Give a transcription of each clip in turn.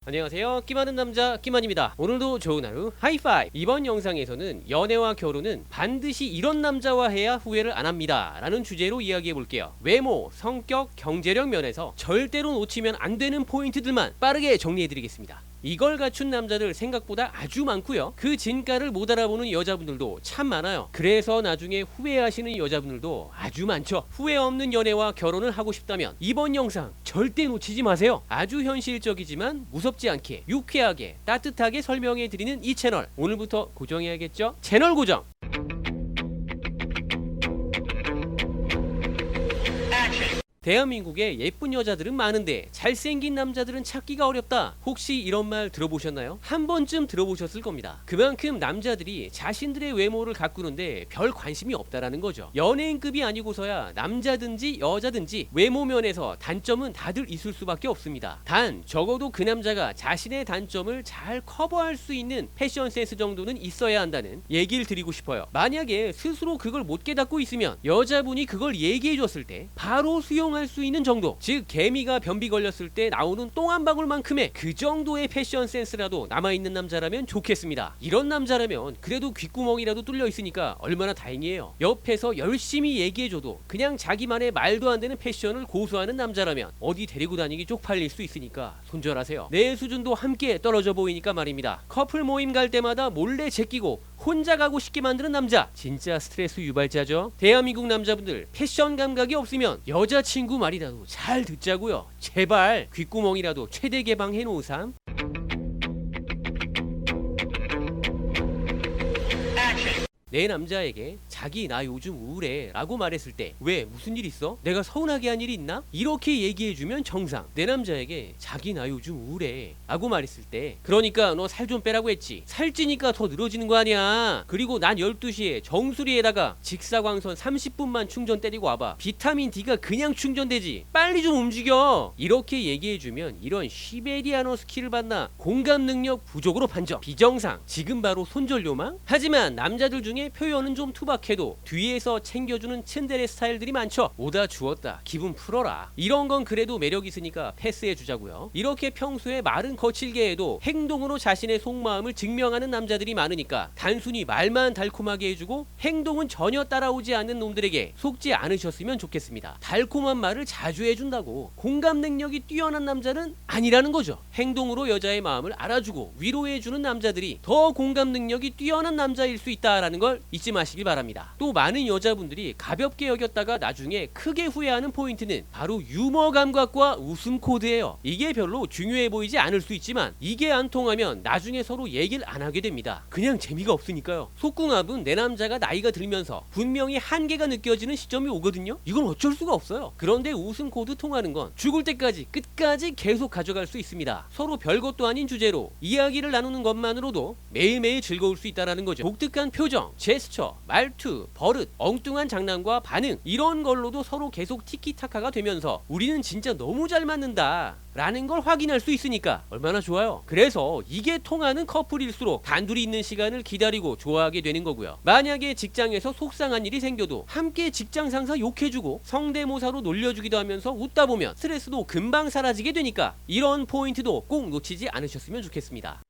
안녕하세요. 끼많은 남자 끼만입니다. 오늘도 좋은 하루 하이파이브. 이번 영상에서는 연애와 결혼은 반드시 이런 남자와 해야 후회를 안합니다 라는 주제로 이야기해볼게요. 외모, 성격, 경제력 면에서 절대로 놓치면 안되는 포인트들만 빠르게 정리해드리겠습니다. 이걸 갖춘 남자들 생각보다 아주 많고요. 그 진가를 못 알아보는 여자분들도 참 많아요. 그래서 나중에 후회하시는 여자분들도 아주 많죠. 후회 없는 연애와 결혼을 하고 싶다면 이번 영상 절대 놓치지 마세요. 아주 현실적이지만 무섭지 않게 유쾌하게 따뜻하게 설명해 드리는 이 채널, 오늘부터 고정해야겠죠? 채널 고정! 대한민국에 예쁜 여자들은 많은데 잘생긴 남자들은 찾기가 어렵다. 혹시 이런 말 들어보셨나요? 한 번쯤 들어보셨을 겁니다. 그만큼 남자들이 자신들의 외모를 가꾸는데 별 관심이 없다라는 거죠. 연예인급이 아니고서야 남자든지 여자든지 외모 면에서 단점은 다들 있을 수밖에 없습니다. 단 적어도 그 남자가 자신의 단점을 잘 커버할 수 있는 패션 센스 정도는 있어야 한다는 얘기를 드리고 싶어요. 만약에 스스로 그걸 못 깨닫고 있으면 여자분이 그걸 얘기해 줬을 때 바로 수용할 수 있는 정도, 즉 개미가 변비 걸렸을 때 나오는 똥 한 방울만큼의 그 정도의 패션 센스라도 남아있는 남자라면 좋겠습니다. 이런 남자라면 그래도 귓구멍이라도 뚫려 있으니까 얼마나 다행이에요. 옆에서 열심히 얘기해줘도 그냥 자기만의 말도 안 되는 패션을 고수하는 남자라면 어디 데리고 다니기 쪽팔릴 수 있으니까 손절하세요. 내 수준도 함께 떨어져 보이니까 말입니다. 커플 모임 갈 때마다 몰래 제끼고 혼자 가고 싶게 만드는 남자, 진짜 스트레스 유발자죠. 대한민국 남자분들 패션 감각이 없으면 여자친구 말이라도 잘 듣자고요. 제발 귓구멍이라도 최대 개방해 놓으삼. 내 남자에게 자기 나 요즘 우울해 라고 말했을 때 왜 무슨 일 있어? 내가 서운하게 한 일이 있나? 이렇게 얘기해주면 정상. 내 남자에게 자기 나 요즘 우울해 라고 말했을 때 그러니까 너 살 좀 빼라고 했지, 살찌니까 더 늘어지는 거 아니야. 그리고 난 12시에 정수리에다가 직사광선 30분만 충전 때리고 와봐. 비타민 D가 그냥 충전되지, 빨리 좀 움직여. 이렇게 얘기해주면 이런 시베리아노 스킬을 받나 공감 능력 부족으로 판정. 비정상, 지금 바로 손절 요망. 하지만 남자들 중에 표현은 좀 투박해도 뒤에서 챙겨주는 츤데레 스타일들이 많죠. 오다 주었다 기분 풀어라, 이런 건 그래도 매력 있으니까 패스해 주자고요. 이렇게 평소에 말은 거칠게 해도 행동으로 자신의 속마음을 증명하는 남자들이 많으니까 단순히 말만 달콤하게 해주고 행동은 전혀 따라오지 않는 놈들에게 속지 않으셨으면 좋겠습니다. 달콤한 말을 자주 해준다고 공감 능력이 뛰어난 남자는 아니라는 거죠. 행동으로 여자의 마음을 알아주고 위로해주는 남자들이 더 공감 능력이 뛰어난 남자일 수 있다라는 걸 잊지 마시길 바랍니다. 또 많은 여자분들이 가볍게 여겼다가 나중에 크게 후회하는 포인트는 바로 유머 감각과 웃음 코드예요. 이게 별로 중요해 보이지 않을 수 있지만 이게 안 통하면 나중에 서로 얘기를 안 하게 됩니다. 그냥 재미가 없으니까요. 속궁합은 내 남자가 나이가 들면서 분명히 한계가 느껴지는 시점이 오거든요. 이건 어쩔 수가 없어요. 그런데 웃음 코드 통하는 건 죽을 때까지 끝까지 계속 가져갈 수 있습니다. 서로 별것도 아닌 주제로 이야기를 나누는 것만으로도 매일매일 즐거울 수 있다는 거죠. 독특한 표정, 제스처, 말투, 버릇, 엉뚱한 장난과 반응, 이런 걸로도 서로 계속 티키타카가 되면서 우리는 진짜 너무 잘 맞는다 라는 걸 확인할 수 있으니까 얼마나 좋아요. 그래서 이게 통하는 커플일수록 단둘이 있는 시간을 기다리고 좋아하게 되는 거고요. 만약에 직장에서 속상한 일이 생겨도 함께 직장 상사 욕해주고 성대모사로 놀려주기도 하면서 웃다 보면 스트레스도 금방 사라지게 되니까 이런 포인트도 꼭 놓치지 않으셨으면 좋겠습니다.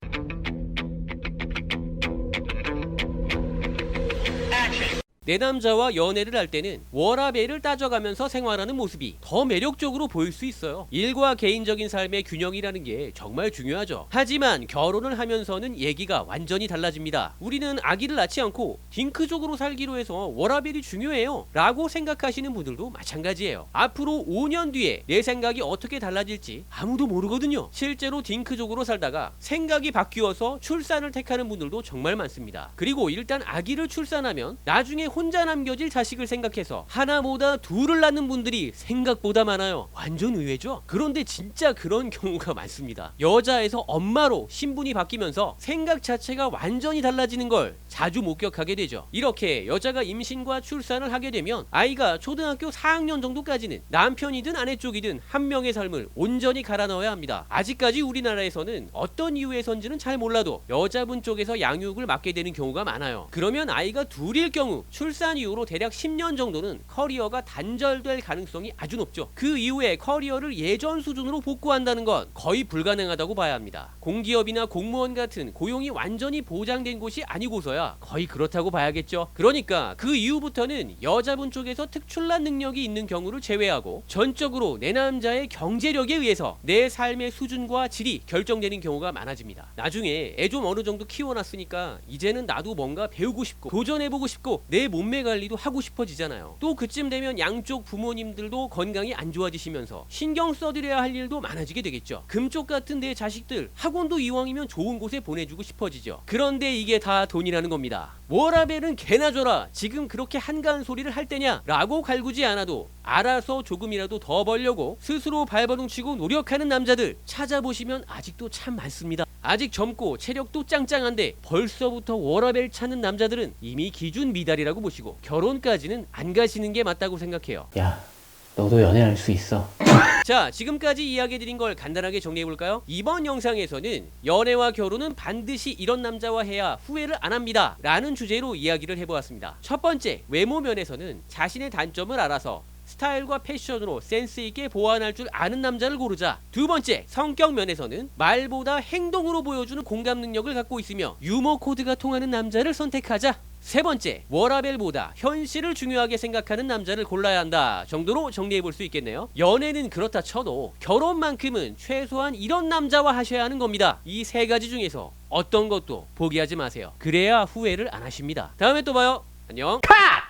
내 남자와 연애를 할 때는 워라밸을 따져가면서 생활하는 모습이 더 매력적으로 보일 수 있어요. 일과 개인적인 삶의 균형이라는 게 정말 중요하죠. 하지만 결혼을 하면서는 얘기가 완전히 달라집니다. 우리는 아기를 낳지 않고 딩크족으로 살기로 해서 워라밸이 중요해요 라고 생각하시는 분들도 마찬가지예요. 앞으로 5년 뒤에 내 생각이 어떻게 달라질지 아무도 모르거든요. 실제로 딩크족으로 살다가 생각이 바뀌어서 출산을 택하는 분들도 정말 많습니다. 그리고 일단 아기를 출산하면 나중에 혼자 남겨질 자식을 생각해서 하나보다 둘을 낳는 분들이 생각보다 많아요. 완전 의외죠? 그런데 진짜 그런 경우가 많습니다. 여자에서 엄마로 신분이 바뀌면서 생각 자체가 완전히 달라지는 걸 자주 목격하게 되죠. 이렇게 여자가 임신과 출산을 하게 되면 아이가 초등학교 4학년 정도까지는 남편이든 아내 쪽이든 한 명의 삶을 온전히 갈아 넣어야 합니다. 아직까지 우리나라에서는 어떤 이유에선지는 잘 몰라도 여자분 쪽에서 양육을 맡게 되는 경우가 많아요. 그러면 아이가 둘일 경우 출산 이후로 대략 10년 정도는 커리어가 단절될 가능성이 아주 높죠. 그 이후에 커리어를 예전 수준으로 복구한다는 건 거의 불가능하다고 봐야 합니다. 공기업이나 공무원 같은 고용이 완전히 보장된 곳이 아니고서야 거의 그렇다고 봐야겠죠. 그러니까 그 이후부터는 여자분 쪽에서 특출난 능력이 있는 경우를 제외하고 전적으로 내 남자의 경제력에 의해서 내 삶의 수준과 질이 결정되는 경우가 많아집니다. 나중에 애 좀 어느 정도 키워놨으니까 이제는 나도 뭔가 배우고 싶고 도전해보고 싶고 내 몸매 관리도 하고 싶어지잖아요. 또 그쯤 되면 양쪽 부모님들도 건강이 안 좋아지시면서 신경 써드려야 할 일도 많아지게 되겠죠. 금쪽 같은 내 자식들 학원도 이왕이면 좋은 곳에 보내주고 싶어지죠. 그런데 이게 다 돈이라는 겁니다. 워라벨은 개나 줘라, 지금 그렇게 한가한 소리를 할 때냐 라고 갈구지 않아도 알아서 조금이라도 더 벌려고 스스로 발버둥치고 노력하는 남자들 찾아보시면 아직도 참 많습니다. 아직 젊고 체력도 짱짱한데 벌써부터 워라벨 찾는 남자들은 이미 기준 미달이라고 보시고 결혼까지는 안 가시는 게 맞다고 생각해요. 야, 너도 연애할 수 있어. 자, 지금까지 이야기해드린 걸 간단하게 정리해볼까요? 이번 영상에서는 연애와 결혼은 반드시 이런 남자와 해야 후회를 안 합니다 라는 주제로 이야기를 해보았습니다. 첫 번째, 외모 면에서는 자신의 단점을 알아서 스타일과 패션으로 센스있게 보완할 줄 아는 남자를 고르자. 두 번째, 성격 면에서는 말보다 행동으로 보여주는 공감 능력을 갖고 있으며 유머 코드가 통하는 남자를 선택하자. 세 번째, 워라벨보다 현실을 중요하게 생각하는 남자를 골라야 한다 정도로 정리해볼 수 있겠네요. 연애는 그렇다 쳐도 결혼만큼은 최소한 이런 남자와 하셔야 하는 겁니다. 이 세 가지 중에서 어떤 것도 포기하지 마세요. 그래야 후회를 안 하십니다. 다음에 또 봐요. 안녕. 컷!